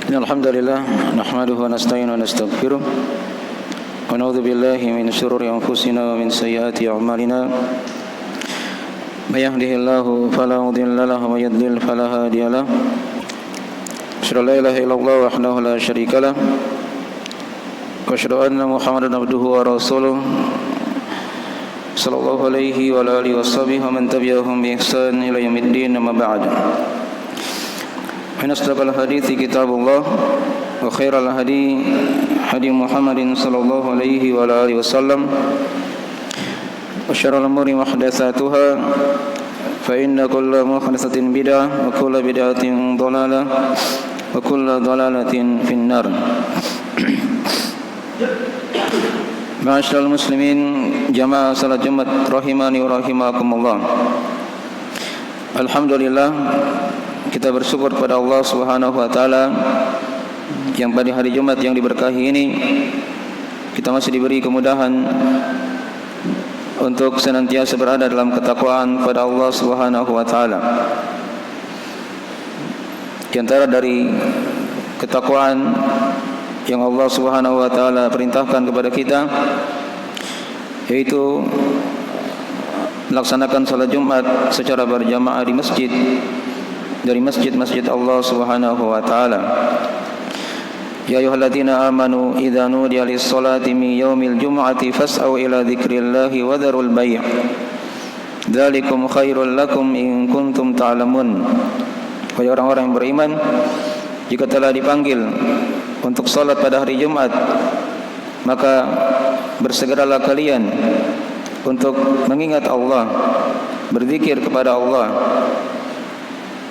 Alhamdulillah nahmaduhu wa nasta'inu wa nastaghfiruh wa na'udzu billahi min shururi anfusina wa min sayyiati a'malina may yahdihillahu fala mudilla lahu wa may yudlil fala hadiya lahu asyhadu an la ilaha illallah wahdahu la syarika lahu wa asyhadu anna Muhammadan abduhu wa rasuluh sallallahu alaihi wa alihi washabihi wa man tabi'ahum bi ihsan ila yaumiddin amma ba'd. أصدق الحديث كتاب الله وخير الهدي هدي محمد صلى الله عليه وآله وسلم وشر الأمور محدثاتها فإن كل محدثة بدعة وكل بدعة ضلالة وكل ضلالة في النار. Ma'asyiral muslimin jamaah salat Jumat rahimani wa rahimakumullah. Alhamdulillah, kita bersyukur kepada Allah Subhanahu wa taala yang pada hari Jumat yang diberkahi ini kita masih diberi kemudahan untuk senantiasa berada dalam ketakwaan kepada Allah Subhanahu wa taala. Di antara dari ketakwaan yang Allah Subhanahu wa taala perintahkan kepada kita yaitu melaksanakan salat Jumat secara berjamaah di masjid dari masjid-masjid Allah Subhanahu wa taala. Ya ayyuhalladzina amanu idza nudiya lis-salati min yaumil jum'ati fas'au ila dzikrillahi wa dzarul bai'. Dzalikum khairul lakum in kuntum ta'lamun. Wahai orang-orang yang beriman, jika telah dipanggil untuk salat pada hari Jumat, maka bersegeralah kalian untuk mengingat Allah, berzikir kepada Allah,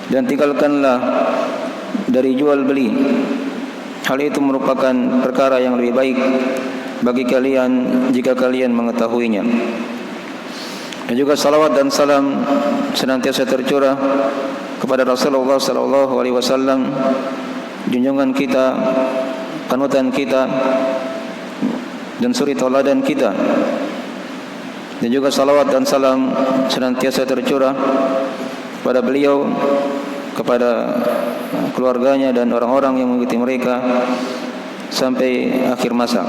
dan tinggalkanlah dari jual beli. Hal itu merupakan perkara yang lebih baik bagi kalian jika kalian mengetahuinya. Dan juga salawat dan salam senantiasa tercurah kepada Rasulullah sallallahu alaihi wasallam, junjungan kita, panutan kita, dan suri tauladan kita. Dan juga salawat dan salam senantiasa tercurah kepada beliau, kepada keluarganya dan orang-orang yang mengikuti mereka sampai akhir masa.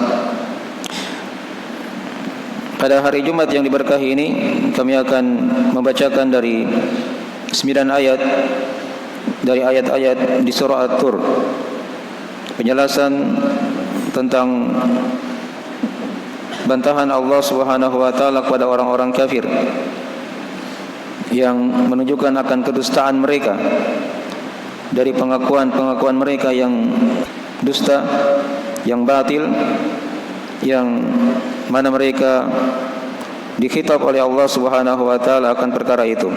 Pada hari Jumat yang diberkahi ini kami akan membacakan dari 9 ayat dari ayat-ayat di surah At-Tur, penjelasan tentang bantahan Allah Subhanahu wa taala kepada orang-orang kafir yang menunjukkan akan kedustaan mereka, dari pengakuan-pengakuan mereka yang dusta, yang batil, yang mana mereka dikhitab oleh Allah Subhanahu wa taala akan perkara itu.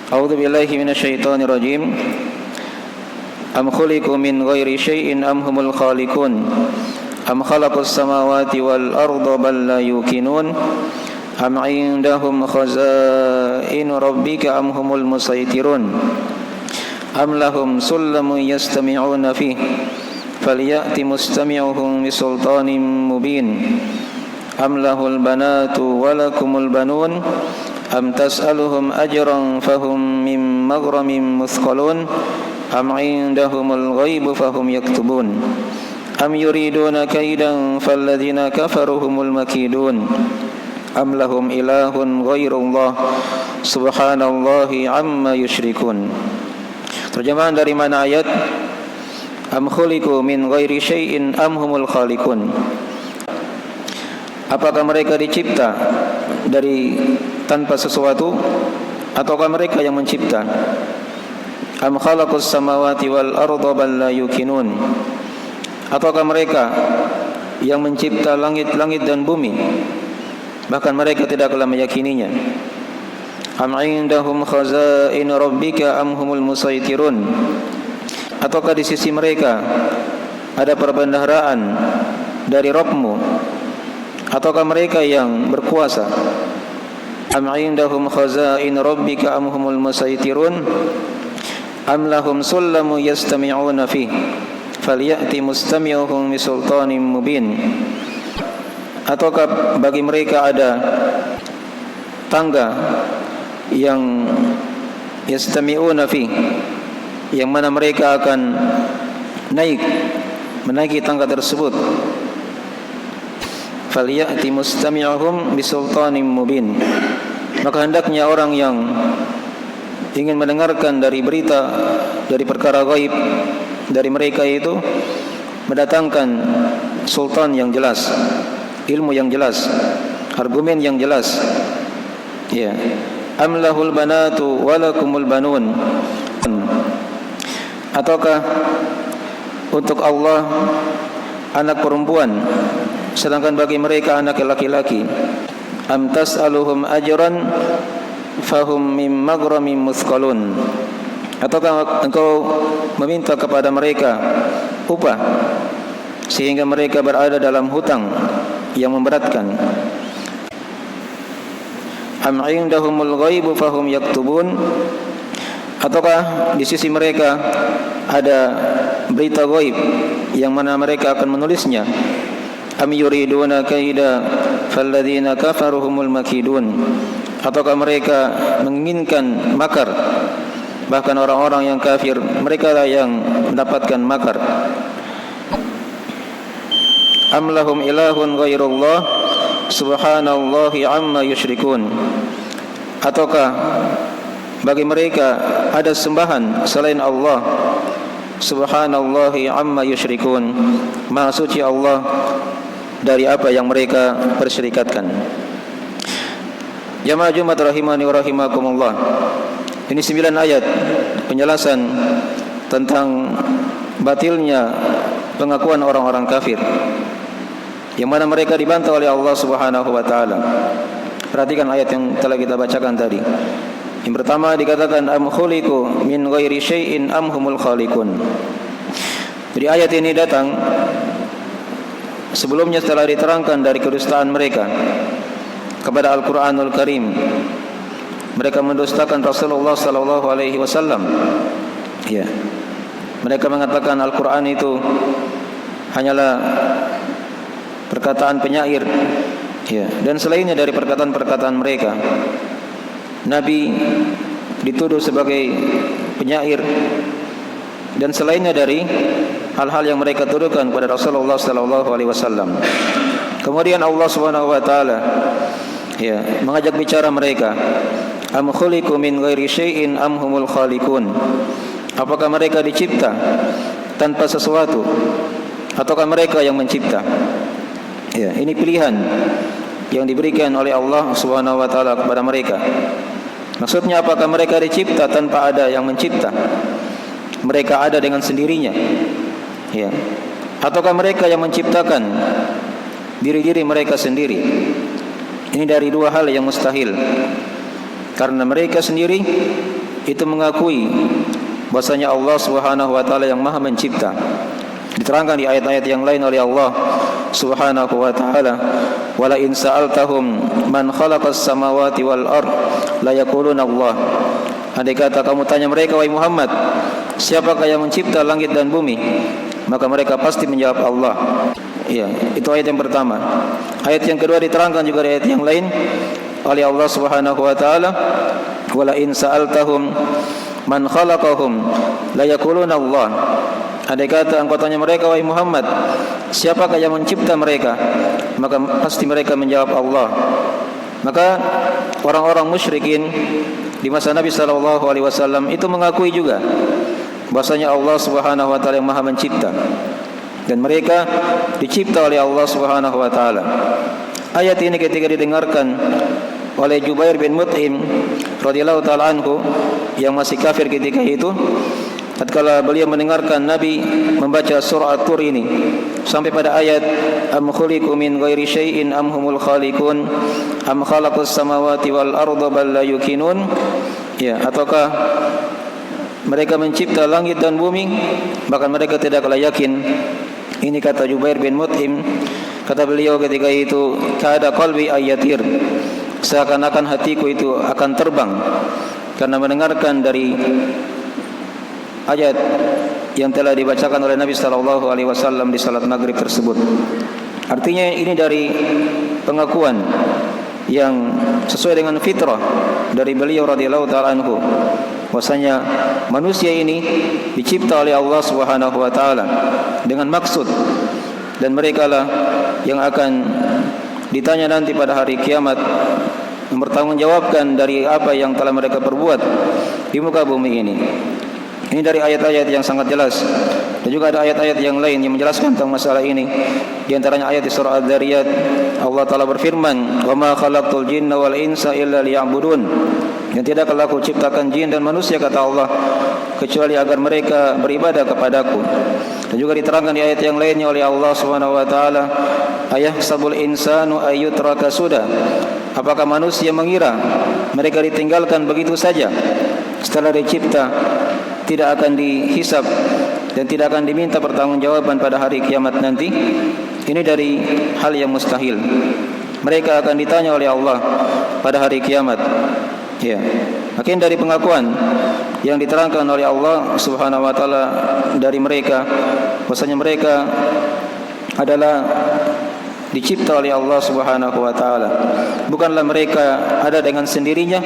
A'udzu billahi minasyaitonir rajim. Am khuliqu min ghairi syai'in am humul khaliqun am khalaqus samawati wal arda bal la yuqinun am 'indahum khazainu rabbika am humul musaytirun am lahum sullamun yastami'una fihi falyati mustami'uhum bisultanin mubin am lahul banatu wa lakumul banun am tas'aluhum ajran fahum min maghramin muthqalun am 'indahumul ghaibu fahum yaktubun am yuriduna kaidan falladzina kafaru humul makidun am lahum ilahun ghairullah subhanallahi amma yusyrikun. Terjemahan dari mana ayat? Am khuliqu min ghairi syai'in am humul khaliqun. Apakah mereka dicipta dari tanpa sesuatu ataukah mereka yang mencipta? Am khalaqus samawati wal arda bal la yuqinun. Ataukah mereka yang mencipta langit-langit dan bumi, bahkan mereka tidaklah meyakininya. Am 'indahum khazainu rabbika am humul musaytirun. Ataukah di sisi mereka ada perbendaharaan dari Rabbmu, ataukah mereka yang berkuasa? Am 'indahum khazainu rabbika am humul musaytirun am lahum sullamu yastami'una fihi falyati mustami'uhum bisultanin mubin. Ataukah bagi mereka ada tangga yang yastami'una fi, yang mana mereka akan menaiki tangga tersebut, falyati mustami'uhum bisultanin mubin, maka hendaknya orang yang ingin mendengarkan dari berita, dari perkara gaib dari mereka itu mendatangkan sultan yang jelas, ilmu yang jelas, argumen yang jelas. Ya, amlahul banatu walakumul banun, ataukah untuk Allah anak perempuan sedangkan bagi mereka anak laki-laki. Am tas'aluhum ajran fahum mim maghramin muthqalun, ataukah engkau meminta kepada mereka upah sehingga mereka berada dalam hutang yang memberatkan. Am indahumul ghaibu fahum yaktubun, ataukah di sisi mereka ada berita gaib yang mana mereka akan menulisnya. Am yuriduna kaida falladzina kafaru humul makidun, ataukah mereka menginginkan makar, bahkan orang-orang yang kafir mereka lah yang mendapatkan makar. Am lahum ilahun ghairullah subhanallahi amma yusyrikun, ataukah bagi mereka ada sembahan selain Allah, subhanallahi amma yusyrikun, maha suci Allah dari apa yang mereka persyirikatkan. Jamaah Jumat rahimani wa rahimakumullah, ini 9 ayat penjelasan tentang batilnya pengakuan orang-orang kafir yang mana mereka dibantah oleh Allah Subhanahu wa taala. Perhatikan ayat yang telah kita bacakan tadi. Yang pertama dikatakan am khuliqu min ghairi syai'in am humul khaliqun. Jadi ayat ini datang sebelumnya setelah diterangkan dari kedustaan mereka kepada Al-Qur'anul Karim. Mereka mendustakan Rasulullah sallallahu alaihi wasallam. Ya. Mereka mengatakan Al-Qur'an itu hanyalah perkataan penyair, ya, dan selainnya dari perkataan-perkataan mereka. Nabi dituduh sebagai penyair dan selainnya dari hal-hal yang mereka tuduhkan kepada Rasulullah sallallahu alaihi wasallam. Kemudian Allah Subhanahu wa taala ya mengajak bicara mereka, am khuliqu min ghairi syai'in am humul khaliqun, apakah mereka dicipta tanpa sesuatu ataukah mereka yang mencipta? Ya, ini pilihan yang diberikan oleh Allah Subhanahu wa taala kepada mereka. Maksudnya apakah mereka dicipta tanpa ada yang mencipta? Mereka ada dengan sendirinya. Ya. Ataukah mereka yang menciptakan diri-diri mereka sendiri? Ini dari dua hal yang mustahil. Karena mereka sendiri itu mengakui bahwasanya Allah Subhanahu wa taala yang Maha Mencipta. Diterangkan di ayat-ayat yang lain oleh Allah Subhanahu wa taala, wala in sa'altahum man khalaqas samawati wal ard la yaquluna Allah. Andai kata kamu tanya mereka wahai Muhammad, siapakah yang mencipta langit dan bumi, maka mereka pasti menjawab Allah. Ya, itu ayat yang pertama. Ayat yang kedua diterangkan juga di ayat yang lain oleh Allah Subhanahu wa taala, wala in sa'altahum man khalaqahum la yaquluna Allah. Andai kata engkau tanya mereka wahai Muhammad, siapakah yang mencipta mereka, maka pasti mereka menjawab Allah. Maka orang-orang musyrikin di masa Nabi sallallahu alaihi wasallam itu mengakui juga bahwasanya Allah Subhanahu wa taala yang Maha Mencipta dan mereka dicipta oleh Allah Subhanahu wa taala. Ayat ini ketika didengarkan oleh Jubair bin Mut'im radhiyallahu taala anhu yang masih kafir ketika itu, tatkala beliau mendengarkan Nabi membaca surah At-Tur ini sampai pada ayat am khuliqu min ghairi syai'in am humul khaliqun am khalaqus samawati wal arda bal la yuqinun, ya, ataukah mereka mencipta langit dan bumi bahkan mereka tidaklah yakin. Ini kata Jubair bin Mut'im, kata beliau ketika itu, kada qalbi ayatir, seakan-akan hatiku itu akan terbang karena mendengarkan dari ayat yang telah dibacakan oleh Nabi sallallahu alaihi wasallam di salat maghrib tersebut. Artinya ini dari pengakuan yang sesuai dengan fitrah dari beliau radhiyallahu taala anhu, bahwasanya manusia ini dicipta oleh Allah Subhanahu wa taala dengan maksud, dan mereka lah yang akan ditanya nanti pada hari kiamat, mempertanggungjawabkan dari apa yang telah mereka perbuat di muka bumi ini. Ini dari ayat-ayat yang sangat jelas, dan juga ada ayat-ayat yang lain yang menjelaskan tentang masalah ini. Di antaranya ayat di surah Adz-Dzariyat, Allah Ta'ala berfirman, "Wa ma khalaqtul jinna wal insa illa liya'budun." Dan tidaklah aku ciptakan jin dan manusia, kata Allah, kecuali agar mereka beribadah kepadaku. Dan juga diterangkan di ayat yang lainnya oleh Allah Subhanahu wa taala, "Ayahsabul insanu ayyutraka suda." Apakah manusia mengira mereka ditinggalkan begitu saja setelah dicipta, tidak akan dihisab dan tidak akan diminta pertanggungjawaban pada hari kiamat nanti? Ini dari hal yang mustahil. Mereka akan ditanya oleh Allah pada hari kiamat. Ya, makin dari pengakuan yang diterangkan oleh Allah Subhanahu wa taala dari mereka, bahwasanya mereka adalah dicipta oleh Allah Subhanahu wa taala. Bukanlah mereka ada dengan sendirinya,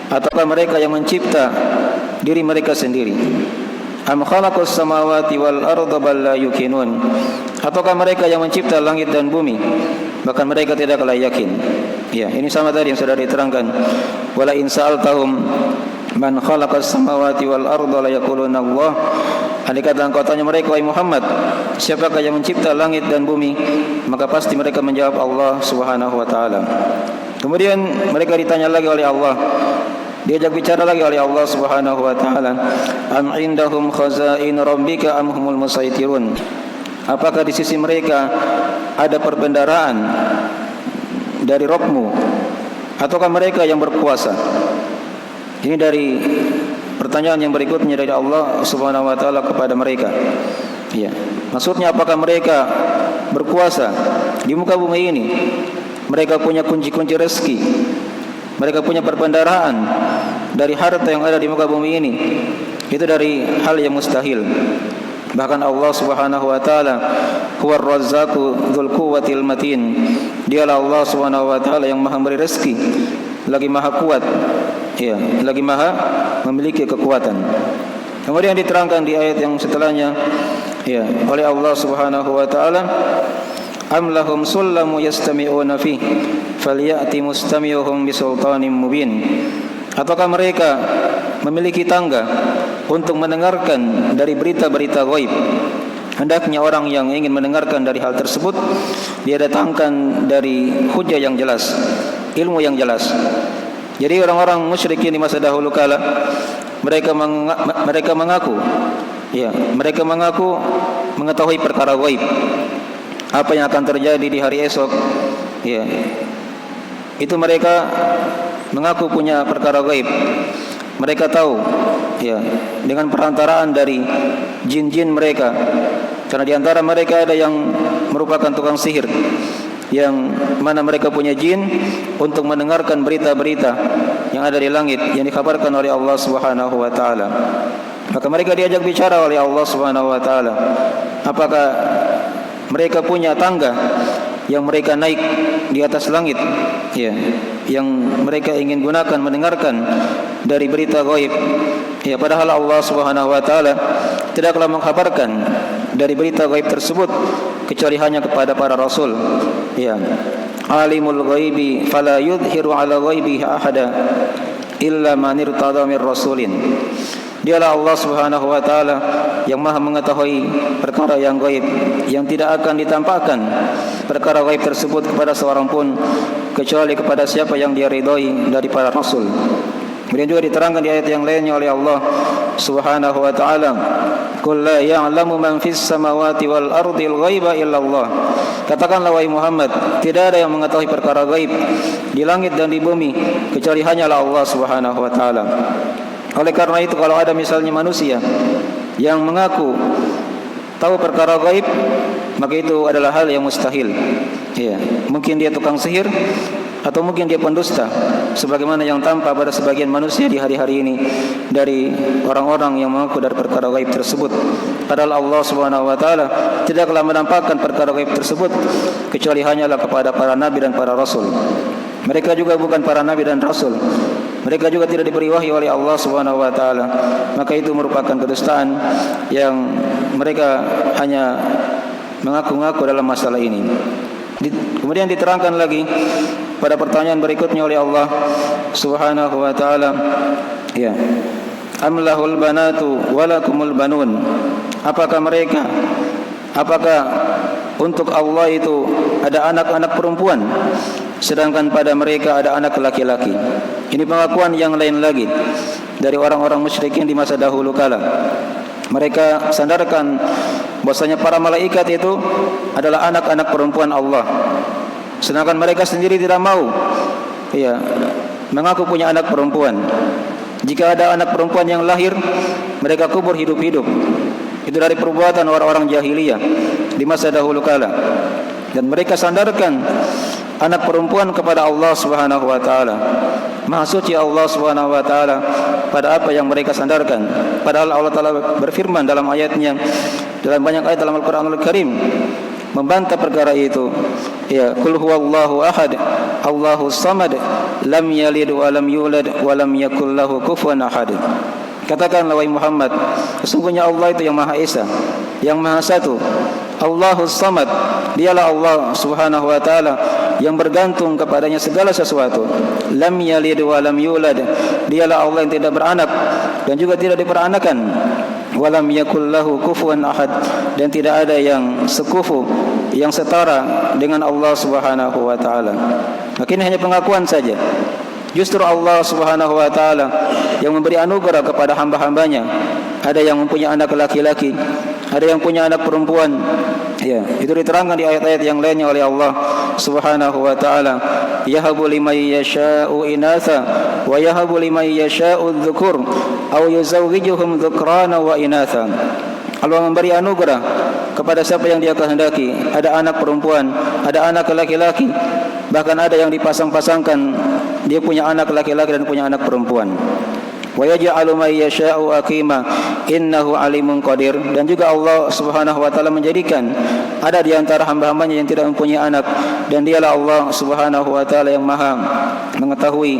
ataukah mereka yang mencipta diri mereka sendiri. Am khalaqus samawati wal arda bal la yuqinun. Ataukah mereka yang mencipta langit dan bumi, bahkan mereka tidaklah yakin. Ya, ini sama tadi yang sudah diterangkan. Wala in sa'altahum man khalaqas samawati wal arda la yaquluna Allah. Andai kata engkau tanya mereka, wahai Muhammad, siapakah yang mencipta langit dan bumi, maka pasti mereka menjawab Allah Subhanahu wa taala. Kemudian mereka ditanya lagi oleh Allah, diajak bicara lagi oleh Allah Subhanahu wa taala, am indahum khazain rabbika am humul musaitirun. Apakah di sisi mereka ada perbendaharaan dari Rabb-Mu, ataukah mereka yang berkuasa? Ini dari pertanyaan yang berikutnya dari Allah Subhanahu wa taala kepada mereka. Ya, maksudnya apakah mereka berkuasa di muka bumi ini? Mereka punya kunci-kunci rezeki, mereka punya perbendaharaan dari harta yang ada di muka bumi ini. Itu dari hal yang mustahil. Bahkan Allah Subhanahu wa taala huwar razzaqu dzul quwwatil matin. Dialah Allah Subhanahu wa taala yang Maha memberi rezeki, lagi Maha kuat, ya, lagi Maha memiliki kekuatan. Kemudian diterangkan di ayat yang setelahnya, ya, oleh Allah Subhanahu wa taala, am lahum sullamu yastami'una fi falyati mustami'uhum bisultanin mubin. Ataukah mereka memiliki tangga untuk mendengarkan dari berita-berita ghaib? Hendaknya orang yang ingin mendengarkan dari hal tersebut, dia datangkan dari hujah yang jelas, ilmu yang jelas. Jadi orang-orang musyrikin di masa dahulu kala, mereka mengaku, ya, mereka mengaku mengetahui perkara ghaib, apa yang akan terjadi di hari esok, ya. Itu mereka mengaku punya perkara gaib. Mereka tahu, ya, dengan perantaraan dari jin-jin mereka. Karena di antara mereka ada yang merupakan tukang sihir, yang mana mereka punya jin untuk mendengarkan berita-berita yang ada di langit yang dikabarkan oleh Allah Subhanahu wa taala. Maka mereka diajak bicara oleh Allah Subhanahu wa taala. Apakah mereka punya tangga yang mereka naik di atas langit, ya, yang mereka ingin gunakan mendengarkan dari berita gaib, ya, padahal Allah Subhanahu wa taala tidaklah mengkhabarkan dari berita gaib tersebut kecuali hanya kepada para rasul, ya. Alimul ghaibi fala yudhiru ala ghaibihi ahada illa man irtada mir rasulin. Dialah Allah Subhanahu wa taala yang Maha mengetahui perkara yang gaib, yang tidak akan ditampakkan perkara gaib tersebut kepada seorang pun kecuali kepada siapa yang Dia ridhoi dari para rasul. Kemudian juga diterangkan di ayat yang lainnya oleh Allah Subhanahu wa taala, "Qul la ya'lamu man fis samawati wal ardil ghaiba illa Allah." Katakanlah wahai Muhammad, tidak ada yang mengetahui perkara gaib di langit dan di bumi kecuali hanyalah Allah Subhanahu wa taala. Oleh karena itu, kalau ada misalnya manusia yang mengaku tahu perkara gaib, maka itu adalah hal yang mustahil. Ya, mungkin dia tukang sihir atau mungkin dia pendusta, sebagaimana yang tampak pada sebagian manusia di hari-hari ini dari orang-orang yang mengaku dari perkara gaib tersebut. Padahal Allah Subhanahu wa taala tidaklah menampakkan perkara gaib tersebut kecuali hanyalah kepada para nabi dan para rasul. Mereka juga bukan para nabi dan rasul, mereka juga tidak diberi wahyu oleh Allah Subhanahu wa taala, maka itu merupakan kedustaan yang mereka hanya mengaku-ngaku dalam masalah ini. Kemudian diterangkan lagi pada pertanyaan berikutnya oleh Allah Subhanahu wa taala, ya, amlahul banatu walakumul banun. Apakah untuk Allah itu ada anak-anak perempuan, sedangkan pada mereka ada anak laki-laki? Ini pengakuan yang lain lagi dari orang-orang musyrikin di masa dahulu kala. Mereka sandarkan bahwasanya para malaikat itu adalah anak-anak perempuan Allah, sedangkan mereka sendiri tidak mau, ya, mengaku punya anak perempuan. Jika ada anak perempuan yang lahir, mereka kubur hidup-hidup. Itu dari perbuatan orang-orang jahiliyah di masa dahulu kala. Dan mereka sandarkan anak perempuan kepada Allah Subhanahu wa taala. Maha suci Allah Subhanahu wa taala pada apa yang mereka sandarkan. Padahal Allah taala berfirman dalam ayatnya, dalam banyak ayat dalam Al-Qur'anul Karim, membantah perkara itu. Ya, qul huwallahu ahad, Allahus samad, lam yalid wa lam yulad wa lam yakul lahu kufuwan ahad. Katakanlah wahai Muhammad, sesungguhnya Allah itu yang Maha Esa, yang Maha Satu. Allahus samad, dialah Allah Subhanahu wa taala yang bergantung kepadanya segala sesuatu. Lam yalid wa lam yulad, dialah Allah yang tidak beranak dan juga tidak diperanakan. Walam yakul lahu kufuwan ahad, dan tidak ada yang sekufu, yang setara dengan Allah Subhanahu wa taala. Maka ini hanya pengakuan saja. Justru Allah Subhanahu wa taala yang memberi anugerah kepada hamba-hambanya. Ada yang mempunyai anak laki-laki, ada yang punya anak perempuan. Ya, itu diterangkan di ayat-ayat yang lainnya oleh Allah Subhanahu wa taala. Yahabu liman yasha'u inatha wa yahabu liman yasha'u adh-dhukur aw yuzawwijuhum dhukrana wa inatha. Allah memberi anugerah kepada siapa yang Dia kehendaki. Ada anak perempuan, ada anak laki-laki, bahkan ada yang dipasang-pasangkan, dia punya anak laki-laki dan punya anak perempuan. Wa yaj'alu may yasha'u aqima innahu alimun qadir. Dan juga Allah Subhanahu wa taala menjadikan ada di antara hamba-hambanya yang tidak mempunyai anak, dan dialah Allah Subhanahu wa taala yang Maha mengetahui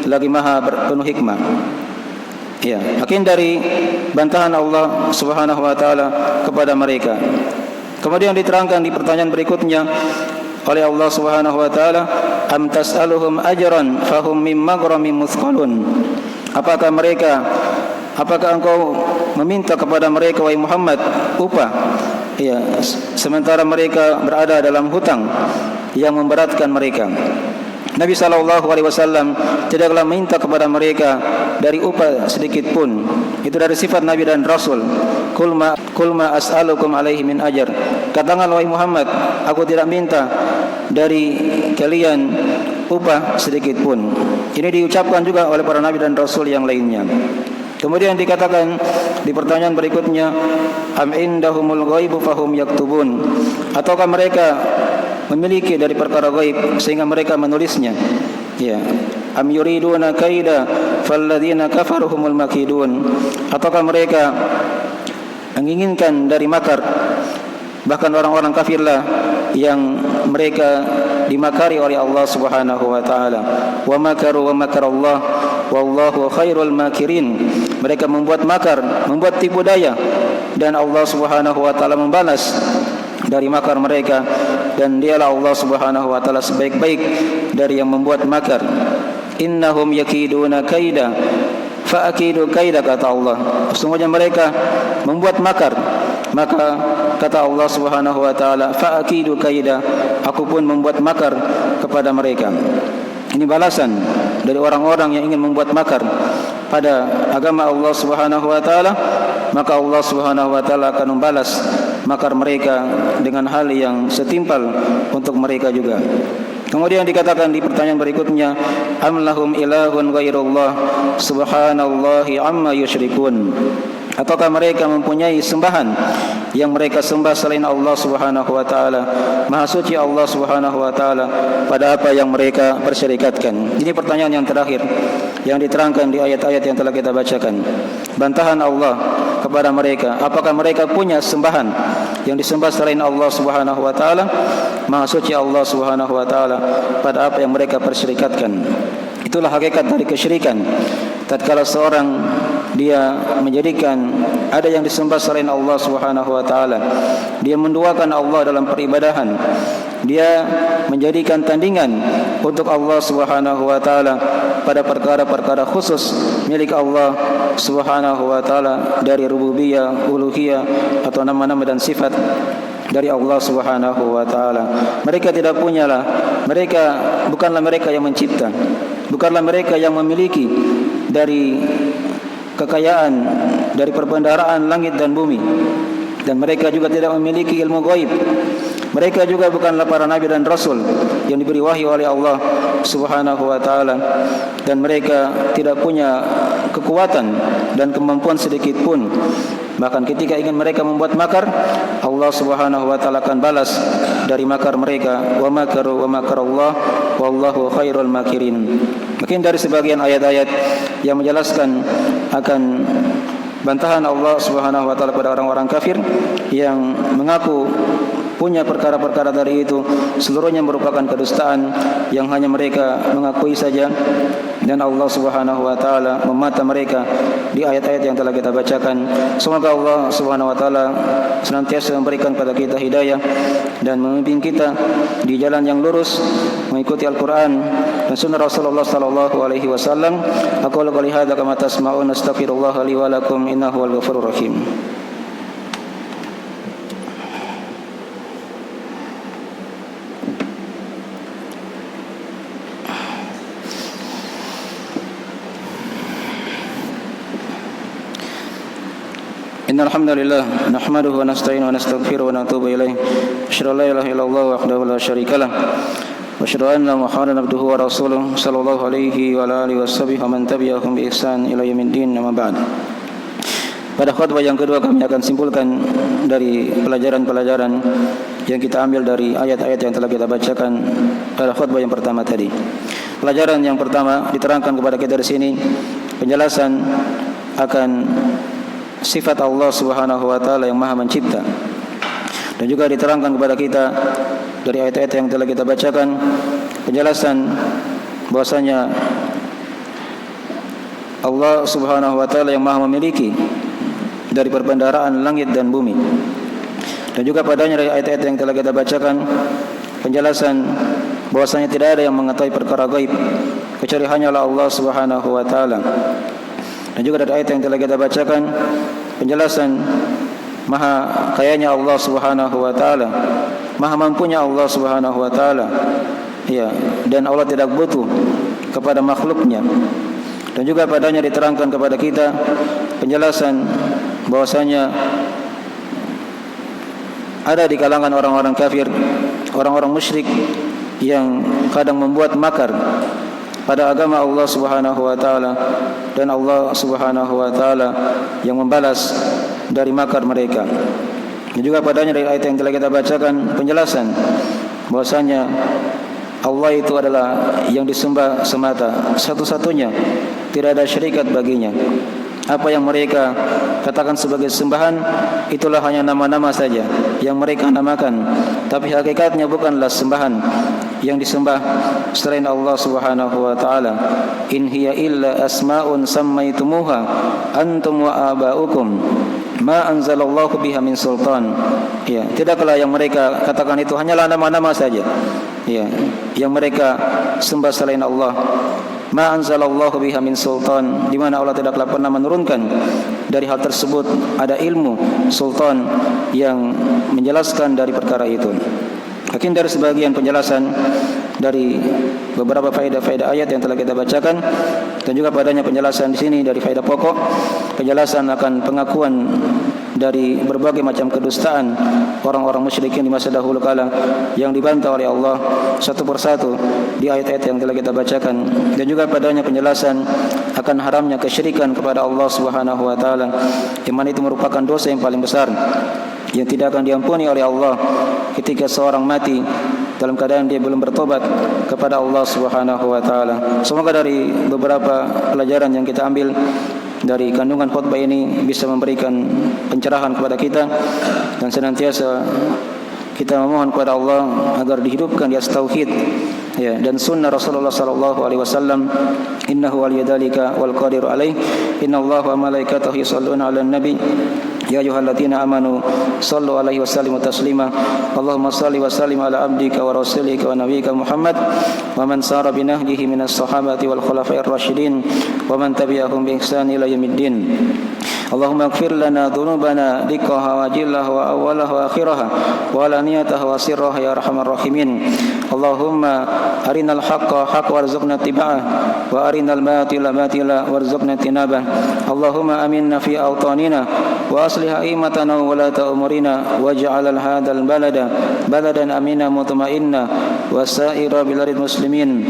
lagi Maha penuh hikmah. Ya, makin dari bantahan Allah Subhanahu wa taala kepada mereka. Kemudian diterangkan di pertanyaan berikutnya oleh Allah Subhanahu wa taala, am tas'aluhum ajran fahum mim maghramin muthqalun. Apakah engkau meminta kepada mereka wahai Muhammad upah, ya, sementara mereka berada dalam hutang yang memberatkan mereka? Nabi SAW tidaklah minta kepada mereka dari upah sedikit pun. Itu dari sifat Nabi dan Rasul. Qul ma as'alukum alaihi min ajar. Katakanlah wahai Muhammad, aku tidak minta dari kalian upah sedikit pun. Ini diucapkan juga oleh para Nabi dan Rasul yang lainnya. Kemudian dikatakan di pertanyaan berikutnya, am indahumul ghaibu fahum yaktubun. Ataukah mereka memiliki dari perkara gaib sehingga mereka menulisnya? Ya, am yuriduna kaida falladzina kafaru humul makidun. Ataukah mereka menginginkan dari makar, bahkan orang-orang kafirlah yang mereka dimakari oleh Allah Subhanahu wa taala. Wa makaru wa makarallah wallahu khairul makirin. Mereka membuat makar, membuat tipu daya, dan Allah Subhanahu wa taala membalas dari makar mereka, dan dialah Allah Subhanahu wa taala sebaik-baik dari yang membuat makar. Innahum yakiduna kaida fa akidu kaida, kata Allah. Sesungguhnya mereka membuat makar, maka kata Allah Subhanahu wa taala, fa akidu kaida, aku pun membuat makar kepada mereka. Ini balasan dari orang-orang yang ingin membuat makar pada agama Allah Subhanahu wa taala, maka Allah Subhanahu wa taala akan membalas makar mereka dengan hal yang setimpal untuk mereka juga. Kemudian dikatakan di pertanyaan berikutnya, am lahum ilahun ghairullah subhanallahi amma yusyrikun. Ataukah mereka mempunyai sembahan yang mereka sembah selain Allah Subhanahu wa taala? Maha suci Allah Subhanahu wa taala pada apa yang mereka persyirikatkan. Ini pertanyaan yang terakhir yang diterangkan di ayat-ayat yang telah kita bacakan. Bantahan Allah kepada mereka, apakah mereka punya sembahan yang disembah selain Allah Subhanahu wa taala? Maha suci Allah Subhanahu wa taala pada apa yang mereka persyirikatkan. Itulah hakikat dari kesyirikan. Tatkala seorang dia menjadikan ada yang disembah selain Allah Subhanahu wa taala, dia menduakan Allah dalam peribadahan, dia menjadikan tandingan untuk Allah Subhanahu wa taala pada perkara-perkara khusus milik Allah Subhanahu wa taala dari rububiyah, uluhiyah atau nama-nama dan sifat dari Allah Subhanahu wa taala. Mereka tidak punyalah, bukanlah mereka yang mencipta, bukanlah mereka yang memiliki dari kekayaan, dari perbendaharaan langit dan bumi, dan mereka juga tidak memiliki ilmu gaib. Mereka juga bukanlah para nabi dan rasul yang diberi wahyu oleh Allah Subhanahu wa taala, dan mereka tidak punya kekuatan dan kemampuan sedikit pun. Bahkan ketika ingin mereka membuat makar, Allah Subhanahu wa taala akan balas dari makar mereka. Wa makaru wa makarallah wallahu khairul makirin. Mungkin dari sebagian ayat-ayat yang menjelaskan akan bantahan Allah Subhanahu wa taala kepada orang-orang kafir yang mengaku punya perkara-perkara dari itu, seluruhnya merupakan kedustaan yang hanya mereka mengakui saja, dan Allah Subhanahu wa taala memata mereka di ayat-ayat yang telah kita bacakan. Semoga Allah Subhanahu wa taala senantiasa memberikan kepada kita hidayah dan membimbing kita di jalan yang lurus, mengikuti Al-Qur'an dan sunnah Rasulullah sallallahu alaihi wasallam. Aqulu qouli hadza kama tasma'un, astaghfirullah li wa lakum innahu wal ghafurur rahim. Innal hamdalillah nahmaduhu wa nasta'inuhu wa nastaghfiruhu wa natubu ilaih. Asyhadu an la ilaha illallah wahdahu la syarika lah wa asyhadu anna Muhammadan abduhu wa rasuluh sallallahu alaihi wa alihi washabihi wa man tabi'ahum bi ihsan ila yaumiddin. Amma ba'd. Pada khutbah yang kedua kami akan simpulkan dari pelajaran-pelajaran yang kita ambil dari ayat-ayat yang telah kita bacakan pada khutbah yang pertama tadi. Pelajaran yang pertama diterangkan kepada kita di sini penjelasan akan sifat Allah Subhanahu wa taala yang Maha Mencipta, dan juga diterangkan kepada kita dari ayat-ayat yang telah kita bacakan penjelasan bahwasanya Allah Subhanahu wa taala yang Maha memiliki dari perbendaharaan langit dan bumi, dan juga padanya dari ayat-ayat yang telah kita bacakan penjelasan bahwasanya tidak ada yang mengetahui perkara gaib kecuali hanyalah Allah Subhanahu wa taala. Dan juga dari ayat yang telah kita bacakan penjelasan maha kayanya Allah Subhanahu wa taala, maha mampunya Allah Subhanahu wa taala. Ya, dan Allah tidak butuh kepada makhluknya. Dan juga padanya diterangkan kepada kita penjelasan bahwasanya ada di kalangan orang-orang kafir, orang-orang musyrik yang kadang membuat makar pada agama Allah Subhanahu wa taala, dan Allah Subhanahu wa taala yang membalas dari makar mereka. Dan juga padanya dari ayat yang telah kita bacakan penjelasan bahwasanya Allah itu adalah yang disembah semata, satu-satunya, tidak ada syarikat baginya. Apa yang mereka katakan sebagai sembahan itulah hanya nama-nama saja yang mereka namakan, tapi hakikatnya bukanlah sembahan yang disembah selain Allah Subhanahu wa taala. In hiya illa asmaun sammaitumuha antum wa aba'ukum ma anzalallahu biha min sultan. Ya, tidaklah yang mereka katakan itu hanyalah nama-nama saja, ya, yang mereka sembah selain Allah. Ma anzalallahu biha min sultan, di mana Allah tidaklah pernah menurunkan dari hal tersebut ada ilmu sultan yang menjelaskan dari perkara itu. Mungkin dari sebagian penjelasan dari beberapa faedah-faedah ayat yang telah kita bacakan, dan juga padanya penjelasan di sini dari faedah pokok, penjelasan akan pengakuan dari berbagai macam kedustaan orang-orang musyrikin di masa dahulu kala yang dibantah oleh Allah satu persatu di ayat-ayat yang telah kita bacakan, dan juga padanya penjelasan akan haramnya kesyirikan kepada Allah Subhanahu wa taala, yang mana itu merupakan dosa yang paling besar yang tidak akan diampuni oleh Allah ketika seorang mati dalam keadaan dia belum bertobat kepada Allah Subhanahu wa taala. Semoga dari beberapa pelajaran yang kita ambil dari kandungan khutbah ini bisa memberikan pencerahan kepada kita, dan senantiasa kita memohon kepada Allah agar dihidupkan di atas tauhid, ya, dan sunnah Rasulullah sallallahu alaihi wasallam. Innahu waliyadzalika wal qadiru alaih. Innallaha wa malaikatahu yusholluna 'alan nabi. Ya ayyuhalladzina amanu shallu alaihi wasallimu taslima. Allahumma shalli wa sallim ala abdika wa rasulika wa nabiyyika Muhammad wa man sara bi nahjihi minas sahabati wal khulafa'ir rasyidin wa man tabi'ahum bi ihsan ila yaumiddin. Allahumma ighfir lana dhunubana dikkaha wa jillaha wa awwalaha wa akhiraha wa alaniyataha wa sirraha ya arhamar rahimin. Allahumma arinal haqqa haqqan warzuqna ittiba'ah wa arinal batila batila warzuqna ijtinabah. Allahumma aminna fi awtanina wa aslih a'immatana wa walata umurina waj'al hadzal balada baladan amina mutma'inna wa sa'ira biladil muslimin.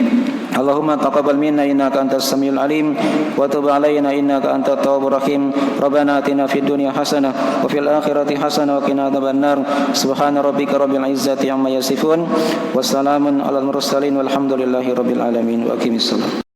Allahumma taqabbal minna innaka antas samiul alim wa tub 'alaina innaka antat tawwabur rahim. Rabbana atina fid dunya hasanah wa fil akhirati hasanah wa qina adzabannar. Subhana rabbika rabbil izzati amma yasifun wa salamun alal mursalin walhamdulillahi rabbil alamin. Wa aqimissalam.